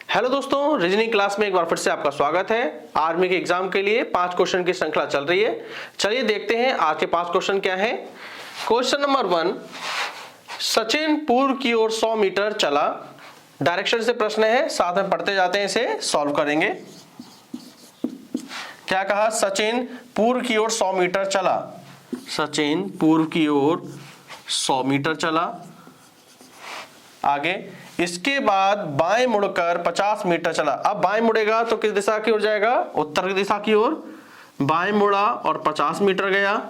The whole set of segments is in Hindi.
हेलो दोस्तों, रीजनिंग क्लास में एक बार फिर से आपका स्वागत है। आर्मी के एग्जाम के लिए 5 क्वेश्चन की श्रृंखला चल रही है। चलिए देखते हैं आज के 5 क्वेश्चन क्या है। क्वेश्चन नंबर 1, सचिन पूर्व की ओर 100 मीटर चला। डायरेक्शन से प्रश्न है, साथ में पढ़ते जाते हैं, इसे सॉल्व करेंगे। क्या कहा? सचिन पूर्व की ओर 100 मीटर चला। सचिन पूर्व की ओर 100 मीटर चला। आगे, इसके बाद बाएं मुड़कर 50 मीटर चला। अब बाएं मुड़ेगा तो किस दिशा की ओर जाएगा? उत्तर की दिशा की ओर। बाएं मुड़ा और 50 मीटर गया।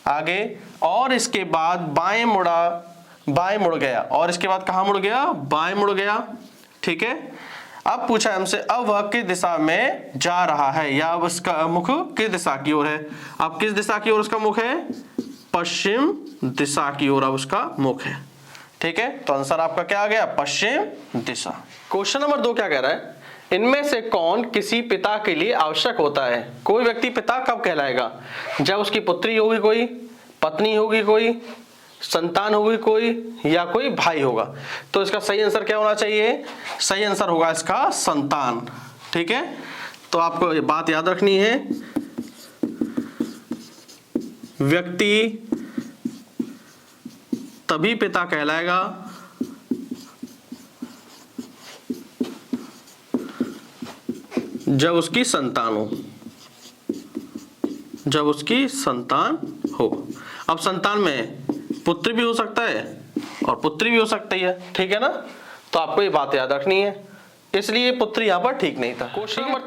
आगे, और इसके बाद बाएं मुड़ा, बाएं मुड़ गया, और इसके बाद कहां मुड़ गया? बाएं मुड़ गया। ठीक है। अब पूछा हमसे, अब वह किस दिशा में जा रहा है, या अब उसका मुख किस दिशा की ओर है? अब किस दिशा की ओर उसका मुख है? पश्चिम दिशा की ओर अब उसका मुख है। ठीक है, तो आंसर आपका क्या आ गया? पश्चिम दिशा। क्वेश्चन नंबर 2 क्या कह रहा है? इनमें से कौन किसी पिता के लिए आवश्यक होता है? कोई व्यक्ति पिता कब कहलाएगा? जब उसकी पुत्री होगी कोई, पत्नी होगी कोई, संतान होगी कोई, या कोई भाई होगा। तो इसका सही आंसर क्या होना चाहिए? सही आंसर होगा इसका संतान। ठीक है, तो आपको ये बात याद रखनी है, व्यक्ति तभी पिता कहलाएगा जब उसकी संतान हो, जब उसकी संतान हो। अब संतान में पुत्र भी हो सकता है और पुत्री भी हो सकती है। ठीक है ना, तो आपको ये बात याद रखनी है, इसलिए पुत्री यहां पर ठीक नहीं था। क्वेश्चन नंबर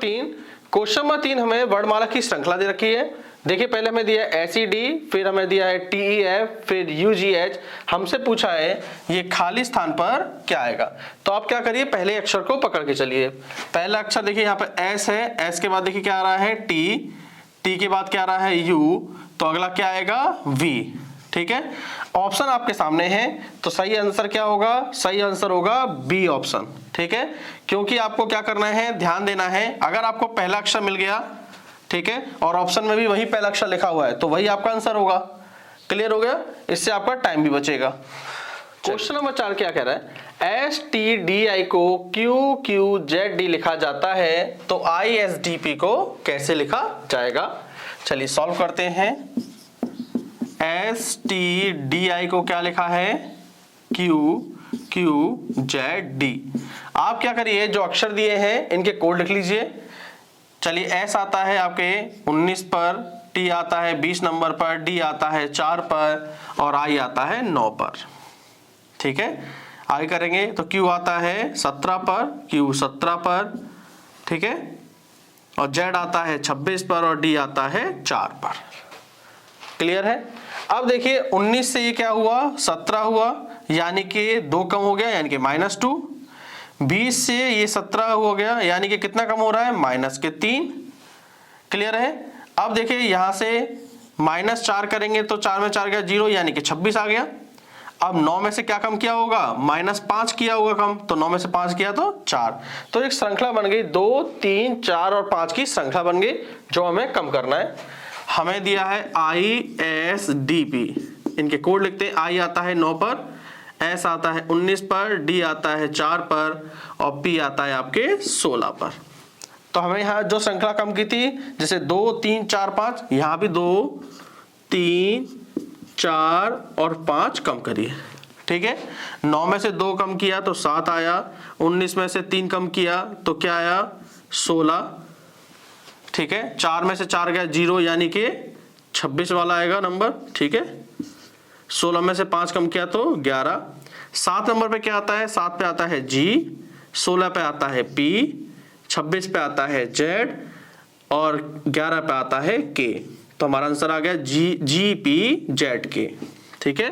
3 हमें वर्णमाला की श्रृंखला दे रखी है। देखिए, पहले हमें दिया है SED, फिर हमें दिया है TEF, फिर UGH। हमसे पूछा है ये खाली स्थान पर क्या आएगा। तो आप क्या करिए, पहले अक्षर को पकड़ के चलिए। पहला अक्षर देखिए यहाँ पे S है, S के बाद देखिए क्या आ रहा है? T, T के बाद क्या आ रहा है? U, तो अगला क्या आएगा? V। ठीक है, ऑप्शन आपके सामने है, तो सही आंसर क्या होगा? सही आंसर होगा B ऑप्शन। ठीक है, क्योंकि आपको क्या करना है, ध्यान देना है। अगर आपको पहला अक्षर मिल गया, ठीक है, और ऑप्शन में भी वही पहला अक्षर लिखा हुआ है, तो वही आपका आंसर होगा। क्लियर हो गया? इससे आपका टाइम भी बचेगा। क्वेश्चन नंबर 4 क्या कह रहा है? STDI को QQZD लिखा जाता है, तो ISDP को कैसे लिखा जाएगा? चलिए सॉल्व करते हैं। STDI को क्या लिखा है? QQZD। आप क्या करिए, जो अक्षर दिए हैं इनके कोड लिख लीजिए। चलिए, S आता है आपके 19 पर, T आता है 20 नंबर पर, D आता है 4 पर, और I आता है 9 पर। ठीक है, आगे करेंगे तो Q आता है 17 पर, Q 17 पर। ठीक है, और Z आता है 26 पर, और D आता है 4 पर। क्लियर है? अब देखिए, 19 से ये क्या हुआ? 17 हुआ, यानी कि 2 कम हो गया, यानी कि -2। 20 से ये 17 हो गया, यानी कि कितना कम हो रहा है? -3। क्लियर है? अब देखिए, यहां से -4 करेंगे तो 4 में 4 गया 0, यानी कि 26 आ गया। अब 9 में से क्या कम किया होगा? -5 किया होगा कम, तो 9 में से 5 किया तो 4। तो एक श्रृंखला बन गई, 2, 3, 4 और 5 की श्रृंखला बन गई, जो हमें कम करना है। हमें दिया है ISDP, इनके कोड लिखते हैं। I आता है 9 पर, S आता है 19 पर, D आता है 4 पर, और P आता है आपके 16 पर। तो हमें यहाँ जो श्रृंखला कम की थी, जैसे 2, 3, 4, 5, यहाँ भी 2, 3, 4 और 5 कम करिए। ठीक है, 9 में से 2 कम किया तो 7 आया, 19 में से 3 कम किया तो क्या आया? 16। ठीक है, 4 में से 4 गया 0, यानी कि 26 वाला आएगा नंबर। ठीक है, 16 में से 5 कम किया तो 11। 7 नंबर पे क्या आता है? 7 पे आता है G, 16 पे आता है P, 26 पे आता है Z, और 11 पे आता है K। तो हमारा आंसर आ गया GPZK। ठीक है,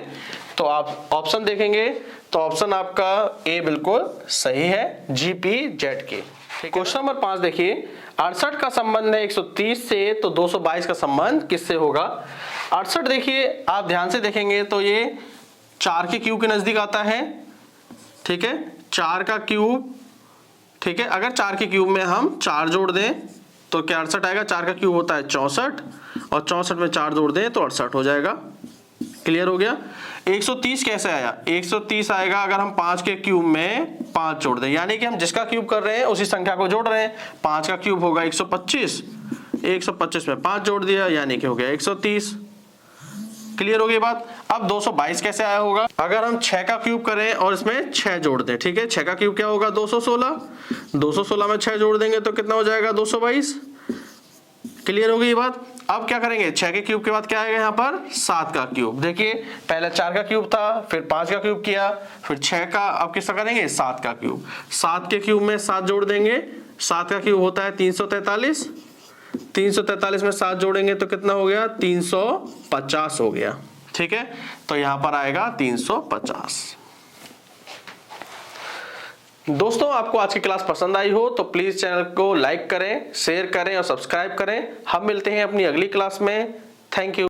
तो आप ऑप्शन देखेंगे तो ऑप्शन आपका A बिल्कुल सही है, GPZK। क्वेश्चन नंबर 5 देखिए, 68 का संबंध है 130 से, तो 222 का संबंध किससे होगा? 68 देखिए, आप ध्यान से देखेंगे तो ये 4 के क्यूब के नजदीक आता है। ठीक है, 4 का क्यूब। ठीक है, अगर 4 के क्यूब में हम 4 जोड़ दें तो क्या 68 आएगा? 4 का क्यूब होता है 64, और 64 में 4 जोड़ दें तो 68 हो जाएगा। क्लियर हो गया? 130 कैसे आया? 130 आएगा अगर हम 5 के क्यूब में 5 जोड़ दें, यानी कि हम जिसका क्यूब कर रहे हैं उसी संख्या को जोड़ रहे हैं। 5 का क्यूब होगा 125, 125 में 5 जोड़ दिया यानी कि हो गया 130। क्लियर हो गई बात? अब 222 कैसे आया होगा? अगर हम 6 का क्यूब करें और इसमें 6 जोड़ दें, ठीक है, 6 का क्यूब क्या होगा? 216, 216 में 6 जोड़ देंगे तो कितना हो जाएगा? 222। क्लियर हो गई बात? अब क्या करेंगे? 6 के क्यूब के बाद क्या आएगा यहाँ पर? 7 का क्यूब। देखिए पहले 4 का क्यूब था, फिर 5 का क्यूब किया, फिर 6 का, अब किसका करेंगे? 7 का क्यूब। 7 के क्यूब में 7 जोड़ देंगे, 7 का क्यूब होता है 343, 343 में 7 जोड़ेंगे तो कितना हो गया? 350 हो गया। ठीक है, तो यहां पर आएगा 350। दोस्तों आपको आज की क्लास पसंद आई हो तो प्लीज चैनल को लाइक करें, शेयर करें और सब्सक्राइब करें। हम मिलते हैं अपनी अगली क्लास में। Thank you.